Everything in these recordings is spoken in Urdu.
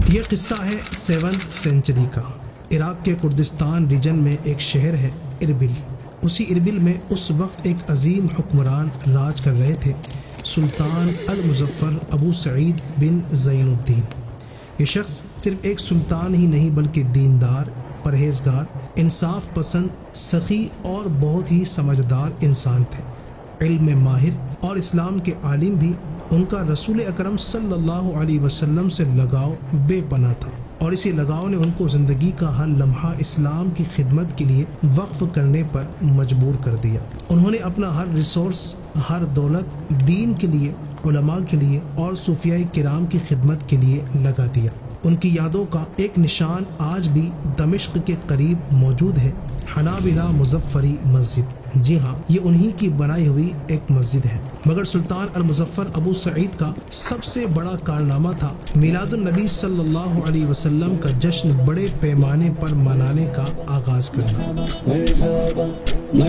یہ قصہ ہے 7ویں سینچری کا۔ عراق کے کردستان ریجن میں ایک شہر ہے اربل۔ اسی اربل میں اس وقت ایک عظیم حکمران راج کر رہے تھے، سلطان المظفر ابو سعید بن زین الدین۔ یہ شخص صرف ایک سلطان ہی نہیں بلکہ دیندار، پرہیزگار، انصاف پسند، سخی اور بہت ہی سمجھدار انسان تھے۔ علم میں ماہر اور اسلام کے عالم بھی۔ ان کا رسول اکرم صلی اللہ علیہ وسلم سے لگاؤ بے پناہ تھا، اور اسی لگاؤ نے ان کو زندگی کا ہر لمحہ اسلام کی خدمت کے لیے وقف کرنے پر مجبور کر دیا۔ انہوں نے اپنا ہر ریسورس، ہر دولت دین کے لیے، علماء کے لیے اور صوفیاء کرام کی خدمت کے لیے لگا دیا۔ ان کی یادوں کا ایک نشان آج بھی دمشق کے قریب موجود ہے، حنابلہ مظفری مسجد۔ جی ہاں، یہ انہی کی بنائی ہوئی ایک مسجد ہے۔ مگر سلطان المظفر ابو سعید کا سب سے بڑا کارنامہ تھا میلاد النبی صلی اللہ علیہ وسلم کا جشن بڑے پیمانے پر منانے کا آغاز کرنا۔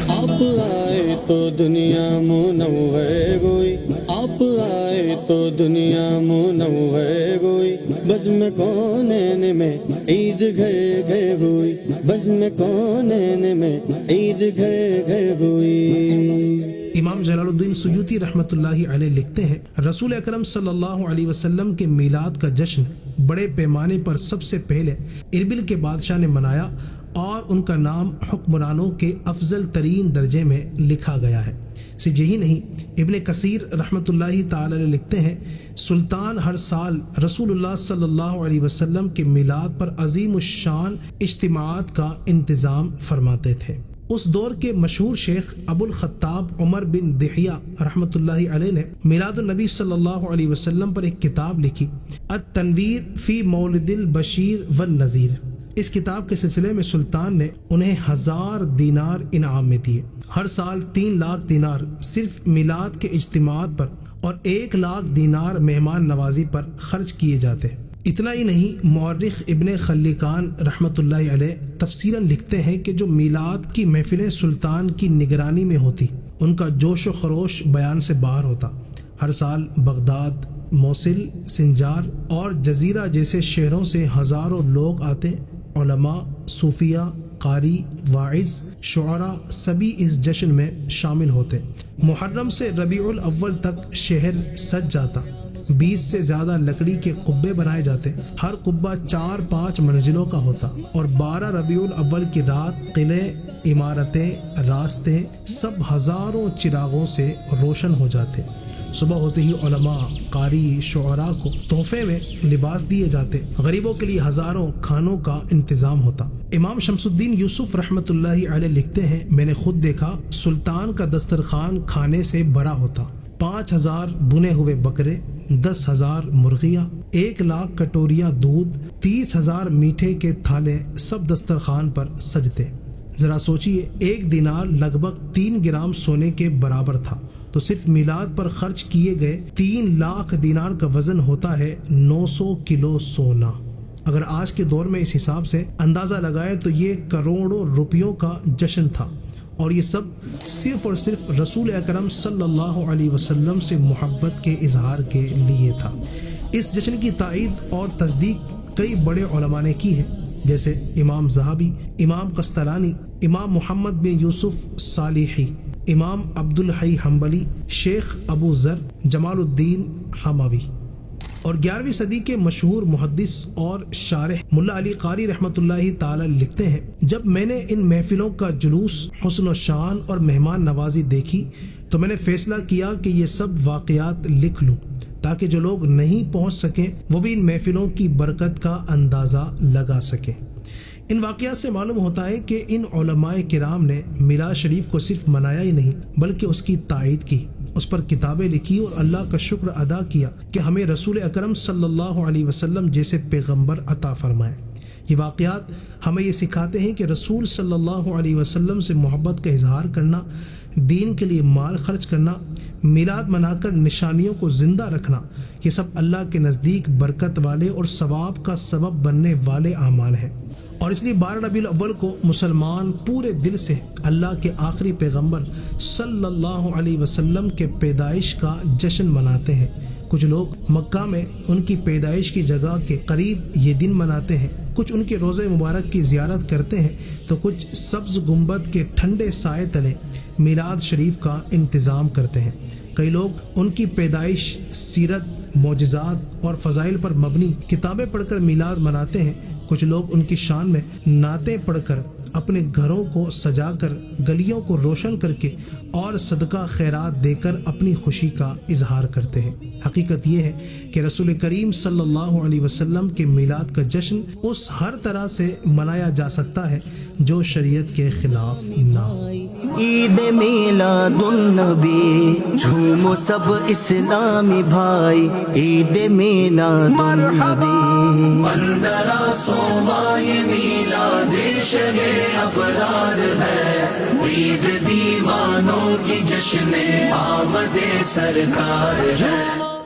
آپ آئے تو دنیا منور ہوئی، آپ آئے تو دنیا منور ہوئی، بزم کونین میں عید گھر گھر ہوئی، بزم کونین میں عید گھر گھر ہوئی۔ امام جلال الدین سیوطی رحمۃ اللہ علیہ لکھتے ہیں، رسول اکرم صلی اللہ علیہ وسلم کے میلاد کا جشن بڑے پیمانے پر سب سے پہلے اربل کے بادشاہ نے منایا، اور ان کا نام حکمرانوں کے افضل ترین درجے میں لکھا گیا ہے۔ صرف یہی نہیں، ابن کثیر رحمۃ اللہ تعالی علیہ لکھتے ہیں، سلطان ہر سال رسول اللہ صلی اللہ علیہ وسلم کے میلاد پر عظیم الشان اجتماعات کا انتظام فرماتے تھے۔ اس دور کے مشہور شیخ ابو الخطاب عمر بن دحیہ رحمۃ اللہ علیہ نے میلاد النبی صلی اللہ علیہ وسلم پر ایک کتاب لکھی، التنویر فی مولد البشیر والنذیر۔ اس کتاب کے سلسلے میں سلطان نے انہیں 1000 دینار انعام میں دیے۔ ہر سال 3 لاکھ دینار صرف میلاد کے اجتماعات پر اور 1 لاکھ دینار مہمان نوازی پر خرچ کیے جاتے۔ اتنا ہی نہیں، مورخ ابن خلکان رحمۃ اللہ علیہ تفصیلاً لکھتے ہیں کہ جو میلاد کی محفلیں سلطان کی نگرانی میں ہوتی، ان کا جوش و خروش بیان سے باہر ہوتا۔ ہر سال بغداد، موصل، سنجار اور جزیرہ جیسے شہروں سے ہزاروں لوگ آتے، علماء، صوفیاء، قاری، واعظ، شعراء سبھی اس جشن میں شامل ہوتے۔ محرم سے ربیع الاول تک شہر سج جاتا، 20 سے زیادہ لکڑی کے قبے بنائے جاتے، ہر قبہ 4-5 منزلوں کا ہوتا، اور 12 ربیع الاول کی رات قلعے، عمارتیں، راستے سب ہزاروں چراغوں سے روشن ہو جاتے۔ صبح ہوتے ہی علماء، قاری، شعراء کو تحفے میں لباس دیے جاتے، غریبوں کے لیے ہزاروں کھانوں کا انتظام ہوتا۔ امام شمس الدین یوسف رحمۃ اللہ علیہ لکھتے ہیں، میں نے خود دیکھا سلطان کا دسترخوان کھانے سے بھرا ہوتا، 5000 بنے ہوئے بکرے، 10,000 مرغیاں، 1 لاکھ کٹوریاں دودھ، 30,000 میٹھے کے تھالے سب دسترخوان پر سجتے۔ ذرا سوچئے، 1 دینار لگ بھگ 3 گرام سونے کے برابر تھا، تو صرف میلاد پر خرچ کیے گئے 3 لاکھ دینار کا وزن ہوتا ہے 900 کلو سونا۔ اگر آج کے دور میں اس حساب سے اندازہ لگائے تو یہ کروڑوں روپیوں کا جشن تھا، اور یہ سب صرف اور صرف رسول اکرم صلی اللہ علیہ وسلم سے محبت کے اظہار کے لیے تھا۔ اس جشن کی تائید اور تصدیق کئی بڑے علماء نے کی ہے، جیسے امام ذہبی، امام قسطلانی، امام محمد بن یوسف صالحی، امام عبد الحی حنبلی، شیخ ابو ذر، جمال الدین حموی، اور 11ویں صدی کے مشہور محدث اور شارح ملا علی قاری رحمۃ اللہ تعالی لکھتے ہیں، جب میں نے ان محفلوں کا جلوس، حسن و شان اور مہمان نوازی دیکھی تو میں نے فیصلہ کیا کہ یہ سب واقعات لکھ لوں، تاکہ جو لوگ نہیں پہنچ سکیں وہ بھی ان محفلوں کی برکت کا اندازہ لگا سکیں۔ ان واقعات سے معلوم ہوتا ہے کہ ان علماء کرام نے میلاد شریف کو صرف منایا ہی نہیں بلکہ اس کی تائید کی، اس پر کتابیں لکھی اور اللہ کا شکر ادا کیا کہ ہمیں رسول اکرم صلی اللہ علیہ وسلم جیسے پیغمبر عطا فرمائے۔ یہ واقعات ہمیں یہ سکھاتے ہیں کہ رسول صلی اللہ علیہ وسلم سے محبت کا اظہار کرنا، دین کے لیے مال خرچ کرنا، میلاد منا کر نشانیوں کو زندہ رکھنا، یہ سب اللہ کے نزدیک برکت والے اور ثواب کا سبب بننے والے اعمال ہیں۔ اور اس لیے 12 ربیع الاول کو مسلمان پورے دل سے اللہ کے آخری پیغمبر صلی اللہ علیہ وسلم کے پیدائش کا جشن مناتے ہیں، کچھ لوگ مکہ میں ان کی پیدائش کی جگہ کے قریب یہ دن مناتے ہیں، کچھ ان کے روزے مبارک کی زیارت کرتے ہیں تو کچھ سبز گنبد کے ٹھنڈے سائے تلے میلاد شریف کا انتظام کرتے ہیں۔ کئی لوگ ان کی پیدائش، سیرت، معجزات اور فضائل پر مبنی کتابیں پڑھ کر میلاد مناتے ہیں۔ کچھ لوگ ان کی شان میں نعتیں پڑھ کر، اپنے گھروں کو سجا کر، گلیوں کو روشن کر کے اور صدقہ خیرات دے کر اپنی خوشی کا اظہار کرتے ہیں۔ حقیقت یہ ہے کہ رسول کریم صلی اللہ علیہ وسلم کے میلاد کا جشن اس ہر طرح سے منایا جا سکتا ہے جو شریعت کے خلاف نہ ہو۔ عید میلاد النبی جھومو سب اسلامی بھائی، عید میلاد النبی 1500واں یہ میلاد شہ ابرار ہے، عید دیوانوں کی جشن آمد سرکار ہے۔